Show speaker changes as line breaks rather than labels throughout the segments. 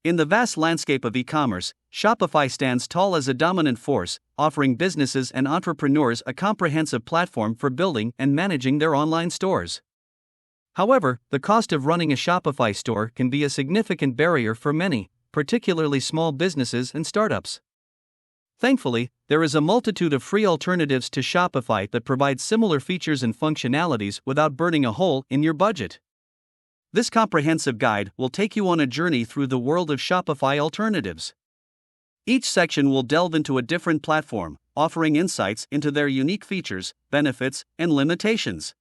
In the vast landscape of e-commerce, Shopify stands tall as a dominant force, offering businesses and entrepreneurs a comprehensive platform for building and managing their online stores. However, the cost of running a Shopify store can be a significant barrier for many, particularly small businesses and startups. Thankfully, there is a multitude of free alternatives to Shopify that provide similar features and functionalities without burning a hole in your budget. This comprehensive guide will take you on a journey through the world of Shopify alternatives. Each section will delve into a different platform, offering insights into their unique features, benefits, and limitations.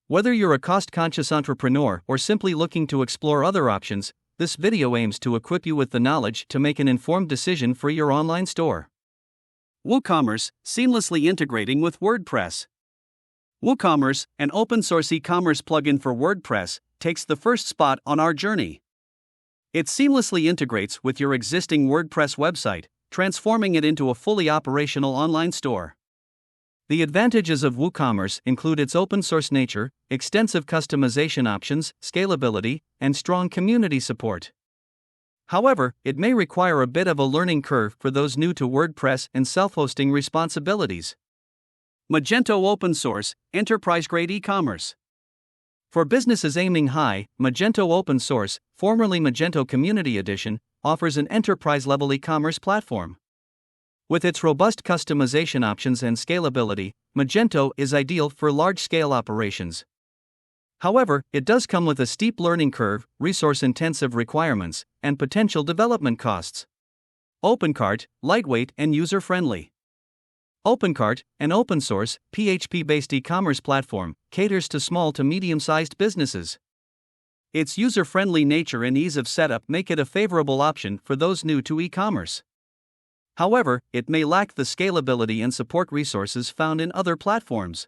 Whether you're a cost-conscious entrepreneur or simply looking to explore other options, this video aims to equip you with the knowledge to make an informed decision for your online store. WooCommerce, seamlessly integrating with WordPress. WooCommerce, an open-source e-commerce plugin for WordPress, takes the first spot on our journey. It seamlessly integrates with your existing WordPress website, transforming it into a fully operational online store. The advantages of WooCommerce include its open-source nature, extensive customization options, scalability, and strong community support. However, it may require a bit of a learning curve for those new to WordPress and self-hosting responsibilities. Magento Open Source, enterprise-grade e-commerce. For businesses aiming high, Magento Open Source, formerly Magento Community Edition, offers an enterprise-level e-commerce platform. With its robust customization options and scalability, Magento is ideal for large-scale operations. However, it does come with a steep learning curve, resource-intensive requirements, and potential development costs. OpenCart, lightweight and user-friendly. OpenCart, an open-source, PHP-based e-commerce platform, caters to small to medium-sized businesses. Its user-friendly nature and ease of setup make it a favorable option for those new to e-commerce. However, it may lack the scalability and support resources found in other platforms.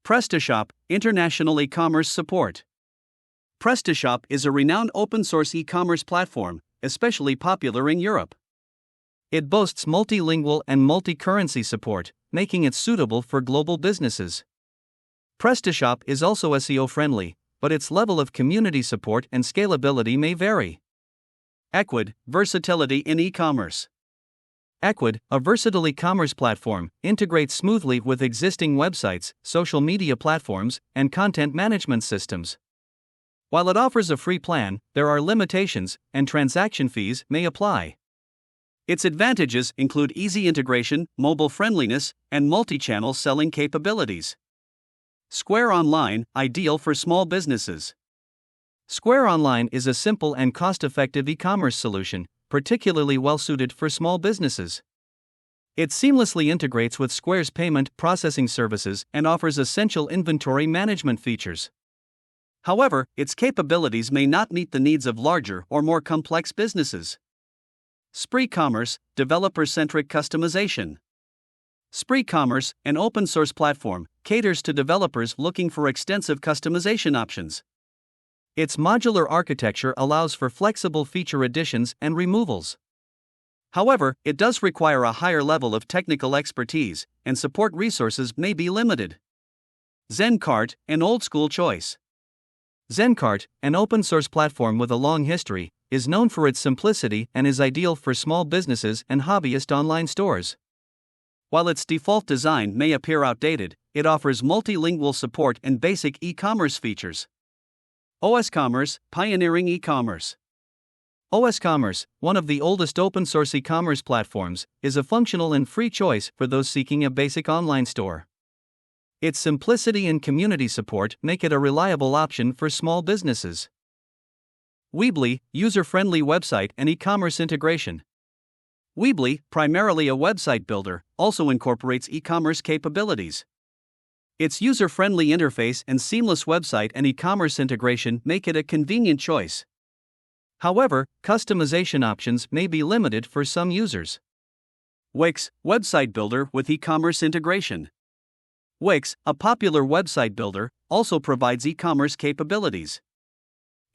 PrestaShop, international e-commerce support. PrestaShop is a renowned open-source e-commerce platform, especially popular in Europe. It boasts multilingual and multi-currency support, making it suitable for global businesses. PrestaShop is also SEO-friendly, but its level of community support and scalability may vary. Ecwid, versatility in e-commerce. Ecwid, a versatile e-commerce platform, integrates smoothly with existing websites, social media platforms, and content management systems. While it offers a free plan, there are limitations, and transaction fees may apply. Its advantages include easy integration, mobile friendliness, and multi-channel selling capabilities. Square Online, ideal for small businesses. Square Online is a simple and cost-effective e-commerce solution, particularly well-suited for small businesses. It seamlessly integrates with Square's payment processing services and offers essential inventory management features. However, its capabilities may not meet the needs of larger or more complex businesses. SpreeCommerce, developer-centric customization. SpreeCommerce, an open-source platform, caters to developers looking for extensive customization options. Its modular architecture allows for flexible feature additions and removals. However, it does require a higher level of technical expertise, and support resources may be limited. ZenKart, an old-school choice. ZenKart, an open-source platform with a long history, is known for its simplicity and is ideal for small businesses and hobbyist online stores. While its default design may appear outdated, it offers multilingual support and basic e-commerce features. OSCommerce, pioneering e-commerce. OSCommerce, one of the oldest open-source e-commerce platforms, is a functional and free choice for those seeking a basic online store. Its simplicity and community support make it a reliable option for small businesses. Weebly, user-friendly website and e-commerce integration. Weebly, primarily a website builder, also incorporates e-commerce capabilities. Its user-friendly interface and seamless website and e-commerce integration make it a convenient choice. However, customization options may be limited for some users. Wix, website builder with e-commerce integration. Wix, a popular website builder, also provides e-commerce capabilities.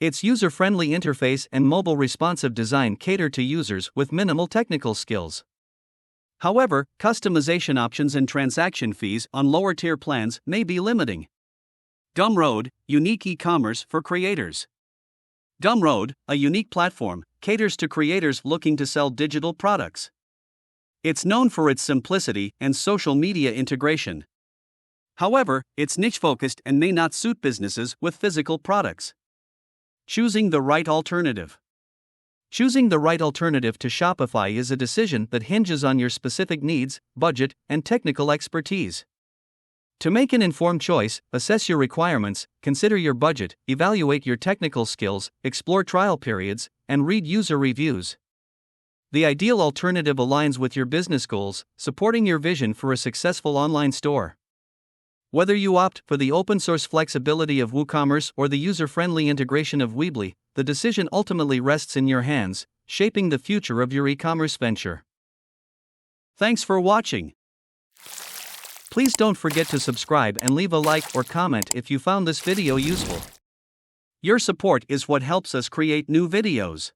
Its user-friendly interface and mobile responsive design cater to users with minimal technical skills. However, customization options and transaction fees on lower-tier plans may be limiting. Gumroad, unique e-commerce for creators. Gumroad, a unique platform, caters to creators looking to sell digital products. It's known for its simplicity and social media integration. However, it's niche-focused and may not suit businesses with physical products. Choosing the right alternative. Choosing the right alternative to Shopify is a decision that hinges on your specific needs, budget, and technical expertise. To make an informed choice, assess your requirements, consider your budget, evaluate your technical skills, explore trial periods, and read user reviews. The ideal alternative aligns with your business goals, supporting your vision for a successful online store. Whether you opt for the open source flexibility of WooCommerce or the user-friendly integration of Weebly, the decision ultimately rests in your hands, shaping the future of your e-commerce venture. Thanks for watching. Please don't forget to subscribe and leave a like or comment if you found this video useful. Your support is what helps us create new videos.